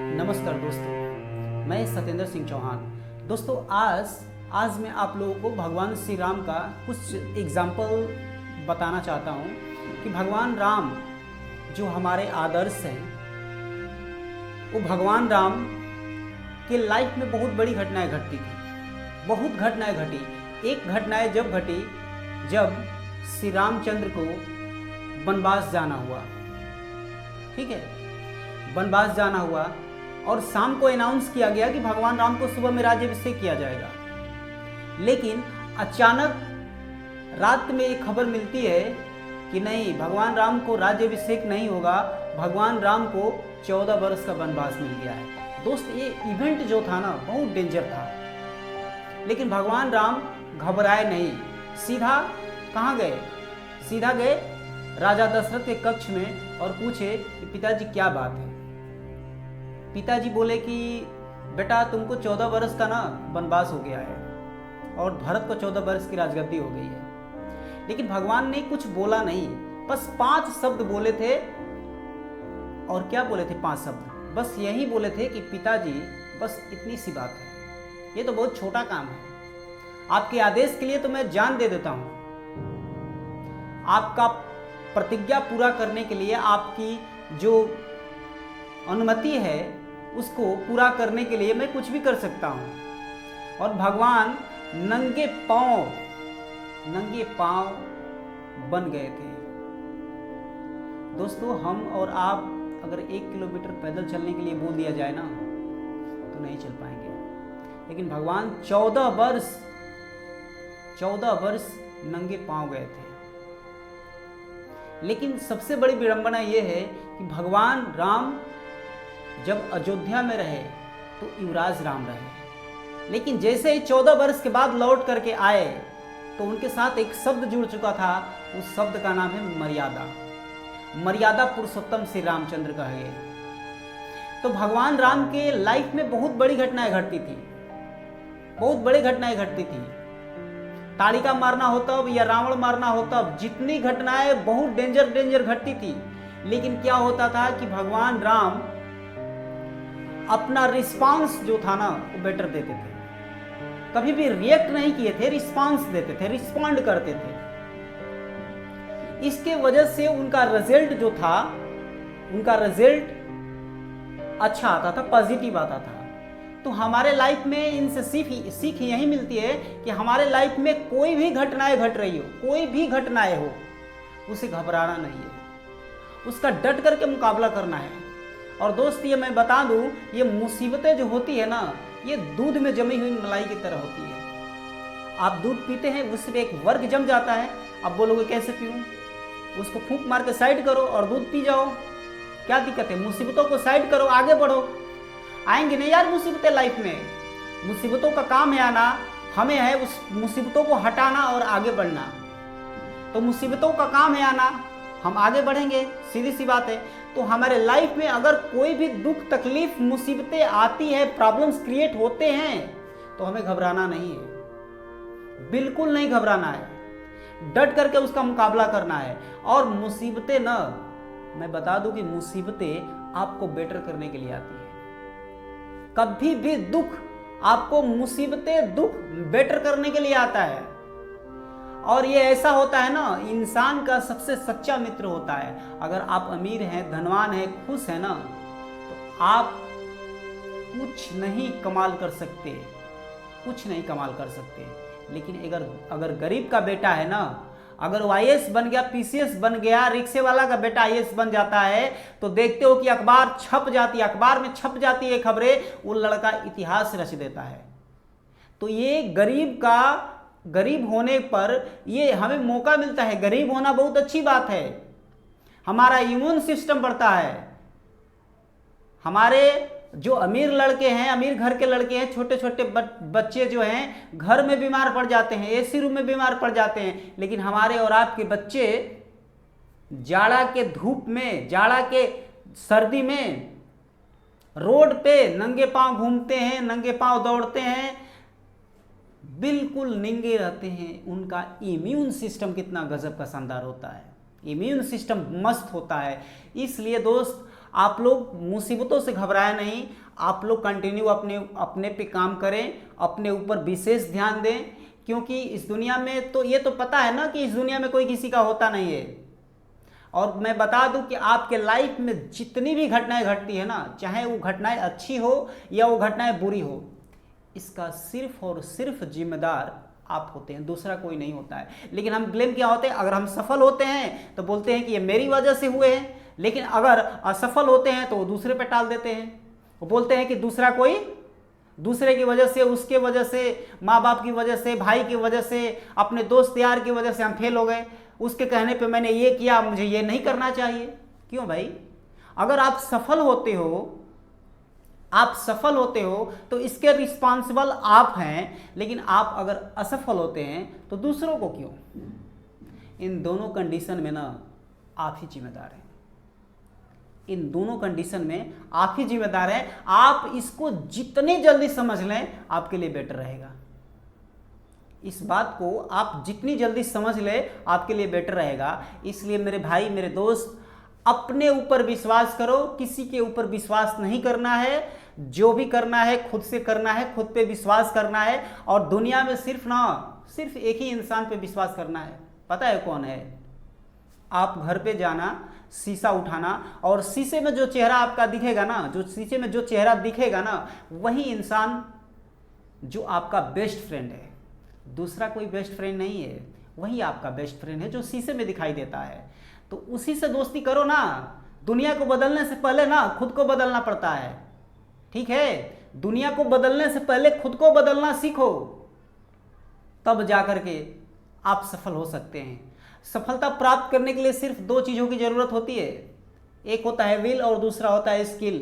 नमस्कार दोस्तों, मैं सत्येंद्र सिंह चौहान। दोस्तों आज मैं आप लोगों को भगवान श्री राम का कुछ एग्जाम्पल बताना चाहता हूँ कि भगवान राम जो हमारे आदर्श हैं, वो भगवान राम के लाइफ में बहुत बड़ी घटनाएं घटती थी। बहुत घटनाएं घटी। एक घटनाएं जब घटी जब श्री रामचंद्र को वनवास जाना हुआ। ठीक है, वनवास जाना हुआ और शाम को अनाउंस किया गया कि भगवान राम को सुबह में राज्याभिषेक किया जाएगा। लेकिन अचानक रात में एक खबर मिलती है कि नहीं, भगवान राम को राज्याभिषेक नहीं होगा, भगवान राम को 14 वर्ष का वनवास मिल गया है। दोस्त, ये इवेंट जो था ना, बहुत डेंजर था। लेकिन भगवान राम घबराए नहीं, सीधा कहाँ गए? सीधा गए राजा दशरथ के कक्ष में और पूछे कि पिताजी क्या बात है। पिताजी बोले कि बेटा, तुमको 14 वर्ष का ना वनवास हो गया है और भरत को 14 वर्ष की राजगद्दी हो गई है। लेकिन भगवान ने कुछ बोला नहीं, बस 5 शब्द बोले थे। और क्या बोले थे? 5 शब्द बस यही बोले थे कि पिताजी, बस इतनी सी बात है, ये तो बहुत छोटा काम है, आपके आदेश के लिए तो मैं जान दे देता हूं। आपका प्रतिज्ञा पूरा करने के लिए आपकी जो अनुमति है उसको पूरा करने के लिए मैं कुछ भी कर सकता हूं। और भगवान नंगे पांव बन गए थे। दोस्तों, हम और आप अगर 1 किलोमीटर पैदल चलने के लिए बोल दिया जाए ना, तो नहीं चल पाएंगे। लेकिन भगवान 14 वर्ष नंगे पांव गए थे। लेकिन सबसे बड़ी विडंबना यह है कि भगवान राम जब अयोध्या में रहे तो युवराज राम रहे। लेकिन जैसे ही 14 वर्ष के बाद लौट करके आए तो उनके साथ एक शब्द जुड़ चुका था। उस शब्द का नाम है मर्यादा। मर्यादा पुरुषोत्तम श्री रामचंद्र का है। तो भगवान राम के लाइफ में बहुत बड़ी घटनाएं घटती थी। बहुत बड़ी घटनाएं घटती थी। ताड़िका मारना हो तब या रावण मारना हो तब, जितनी घटनाएं बहुत डेंजर घटती थी। लेकिन क्या होता था कि भगवान राम अपना रिस्पांस जो था ना, वो बेटर देते थे। कभी भी रिएक्ट नहीं किए थे, रिस्पांस देते थे, रिस्पॉन्ड करते थे। इसके वजह से उनका रिजल्ट जो था, उनका रिजल्ट अच्छा आता था, पॉजिटिव आता था। तो हमारे लाइफ में इनसे सीख यही मिलती है कि हमारे लाइफ में कोई भी घटनाएं घट रही हो, कोई भी घटनाएं हो, उसे घबराना नहीं है, उसका डट करके मुकाबला करना है। और दोस्त, ये मैं बता दूं, ये मुसीबतें जो होती है ना, ये दूध में जमी हुई मलाई की तरह होती है। आप दूध पीते हैं, उसमें एक वर्ग जम जाता है। अब बोलोगे कैसे पीऊं? उसको फूंक मार के साइड करो और दूध पी जाओ। क्या दिक्कत है? मुसीबतों को साइड करो, आगे बढ़ो। आएंगे नहीं यार मुसीबतें लाइफ में। मुसीबतों का काम है आना, हमें है उस मुसीबतों को हटाना और आगे बढ़ना। तो मुसीबतों का काम है आना, हम आगे बढ़ेंगे, सीधी सी बात है। तो हमारे लाइफ में अगर कोई भी दुख, तकलीफ, मुसीबतें आती है, प्रॉब्लम्स क्रिएट होते हैं, तो हमें घबराना नहीं है, बिल्कुल नहीं घबराना है। डट करके उसका मुकाबला करना है। और मुसीबतें ना, मैं बता दूं कि मुसीबतें आपको बेटर करने के लिए आती है। कभी भी दुख आपको, मुसीबतें, दुख बेटर करने के लिए आता है। और ये ऐसा होता है ना, इंसान का सबसे सच्चा मित्र होता है। अगर आप अमीर हैं, धनवान हैं, खुश हैं ना, तो आप कुछ नहीं कमाल कर सकते, कुछ नहीं कमाल कर सकते। लेकिन अगर गरीब का बेटा है ना, अगर वो IAS बन गया, PCS बन गया, रिक्शे वाला का बेटा IAS बन जाता है, तो देखते हो कि अखबार में छप जाती है खबरें, वो लड़का इतिहास रच देता है। तो ये गरीब होने पर ये हमें मौका मिलता है। गरीब होना बहुत अच्छी बात है। हमारा इम्यून सिस्टम बढ़ता है। हमारे जो अमीर लड़के हैं, अमीर घर के लड़के हैं, छोटे छोटे बच्चे जो हैं, घर में बीमार पड़ जाते हैं, AC रूम में बीमार पड़ जाते हैं। लेकिन हमारे और आपके बच्चे जाड़ा के धूप में, जाड़ा के सर्दी में रोड पे नंगे पांव घूमते हैं, नंगे पांव दौड़ते हैं, बिल्कुल निंगे रहते हैं। उनका इम्यून सिस्टम कितना गजब का शानदार होता है, इम्यून सिस्टम मस्त होता है। इसलिए दोस्त, आप लोग मुसीबतों से घबराए नहीं, आप लोग कंटिन्यू अपने अपने पे काम करें, अपने ऊपर विशेष ध्यान दें, क्योंकि इस दुनिया में तो ये तो पता है ना कि इस दुनिया में कोई किसी का होता नहीं है। और मैं बता दूं कि आपके लाइफ में जितनी भी घटनाएं घटती है ना, चाहे वो घटनाएं अच्छी हो या वो घटनाएं बुरी हो, इसका सिर्फ और सिर्फ जिम्मेदार आप होते हैं, दूसरा कोई नहीं होता है। लेकिन हम ब्लेम क्या होते हैं, अगर हम सफल होते हैं तो बोलते हैं कि ये मेरी वजह से हुए हैं, लेकिन अगर असफल होते हैं तो वो दूसरे पे टाल देते हैं, वो बोलते हैं कि दूसरा कोई, दूसरे की वजह से, उसके वजह से, माँ बाप की वजह से, भाई की वजह से, अपने दोस्त यार की वजह से हम फेल हो गए, उसके कहने पे मैंने ये किया, मुझे ये नहीं करना चाहिए। क्यों भाई? अगर आप सफल होते हो, आप सफल होते हो तो इसके रिस्पॉन्सिबल आप हैं, लेकिन आप अगर असफल होते हैं तो दूसरों को क्यों? इन दोनों कंडीशन में ना आप ही जिम्मेदार हैं, इन दोनों कंडीशन में आप ही जिम्मेदार हैं। आप इसको जितनी जल्दी समझ लें आपके लिए बेटर रहेगा। इस बात को आप जितनी जल्दी समझ लें आपके लिए बेटर रहेगा। इसलिए मेरे भाई, मेरे दोस्त, अपने ऊपर विश्वास करो, किसी के ऊपर विश्वास नहीं करना है। जो भी करना है खुद से करना है, खुद पे विश्वास करना है। और दुनिया में सिर्फ एक ही इंसान पे विश्वास करना है। पता है कौन है? आप घर पे जाना, शीशा उठाना, और शीशे में जो चेहरा आपका दिखेगा ना, जो शीशे में जो चेहरा दिखेगा ना, वही इंसान जो आपका बेस्ट फ्रेंड है। दूसरा कोई बेस्ट फ्रेंड नहीं है, वही आपका बेस्ट फ्रेंड है जो शीशे में दिखाई देता है। तो उसी से दोस्ती करो ना। दुनिया को बदलने से पहले ना खुद को बदलना पड़ता है, ठीक है? दुनिया को बदलने से पहले खुद को बदलना सीखो, तब जाकर के आप सफल हो सकते हैं। सफलता प्राप्त करने के लिए सिर्फ दो चीज़ों की ज़रूरत होती है, एक होता है विल और दूसरा होता है स्किल।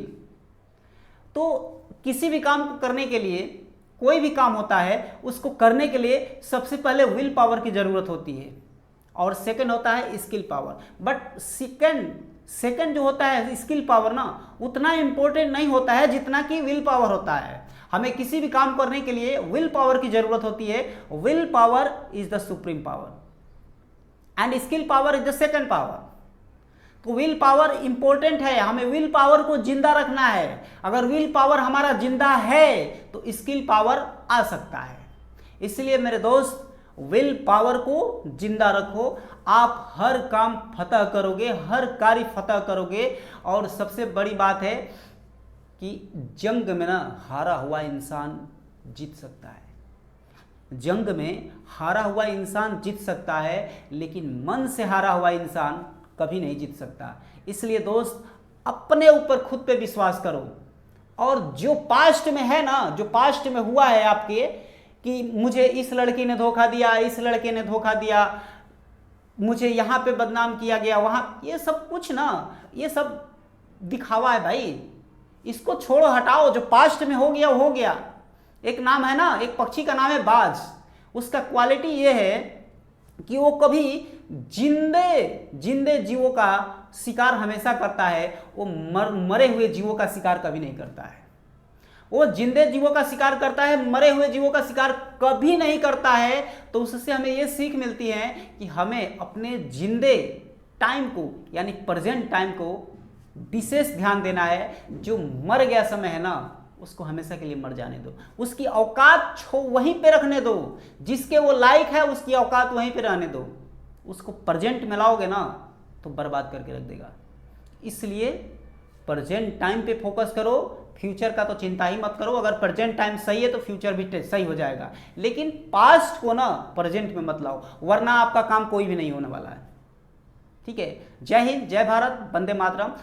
तो किसी भी काम को करने के लिए, कोई भी काम होता है उसको करने के लिए सबसे पहले विल पावर की ज़रूरत होती है और सेकंड होता है स्किल पावर। बट सेकंड जो होता है स्किल पावर ना, उतना इंपॉर्टेंट नहीं होता है जितना कि विल पावर होता है। हमें किसी भी काम करने के लिए विल पावर की ज़रूरत होती है। Will power is the supreme power and skill power is the second power. तो विल पावर इंपॉर्टेंट है, हमें विल पावर को जिंदा रखना है। अगर विल पावर हमारा जिंदा है तो स्किल पावर आ सकता है। इसलिए मेरे दोस्त, विल पावर को जिंदा रखो, आप हर काम फतह करोगे, हर कार्य फतह करोगे। और सबसे बड़ी बात है कि जंग में ना हारा हुआ इंसान जीत सकता है। जंग में हारा हुआ इंसान जीत सकता है, लेकिन मन से हारा हुआ इंसान कभी नहीं जीत सकता। इसलिए दोस्त, अपने ऊपर खुद पे विश्वास करो। और जो पास्ट में है ना, जो पास्ट में हुआ है आपके, कि मुझे इस लड़की ने धोखा दिया, इस लड़के ने धोखा दिया, मुझे यहाँ पे बदनाम किया गया, वहाँ, ये सब कुछ ना, ये सब दिखावा है भाई। इसको छोड़ो, हटाओ। जो पास्ट में हो गया हो गया। एक नाम है ना, एक पक्षी का नाम है बाज। उसका क्वालिटी ये है कि वो कभी जिंदे जीवों का शिकार हमेशा करता है, वो मरे हुए जीवों का शिकार कभी नहीं करता है। वो जिंदे जीवों का शिकार करता है, मरे हुए जीवों का शिकार कभी नहीं करता है। तो उससे हमें ये सीख मिलती है कि हमें अपने जिंदे टाइम को, यानी प्रेजेंट टाइम को विशेष ध्यान देना है। जो मर गया समय है ना, उसको हमेशा के लिए मर जाने दो, उसकी औकात वहीं पे रखने दो। जिसके वो लायक है उसकी औकात वहीं पे रहने दो। उसको प्रेजेंट में लाओगे ना तो बर्बाद करके रख देगा। इसलिए प्रेजेंट टाइम पे फोकस करो, फ्यूचर का तो चिंता ही मत करो। अगर प्रेजेंट टाइम सही है तो फ्यूचर भी सही हो जाएगा, लेकिन पास्ट को ना प्रेजेंट में मत लाओ, वरना आपका काम कोई भी नहीं होने वाला है। ठीक है? जय हिंद, जय भारत, वंदे मातरम।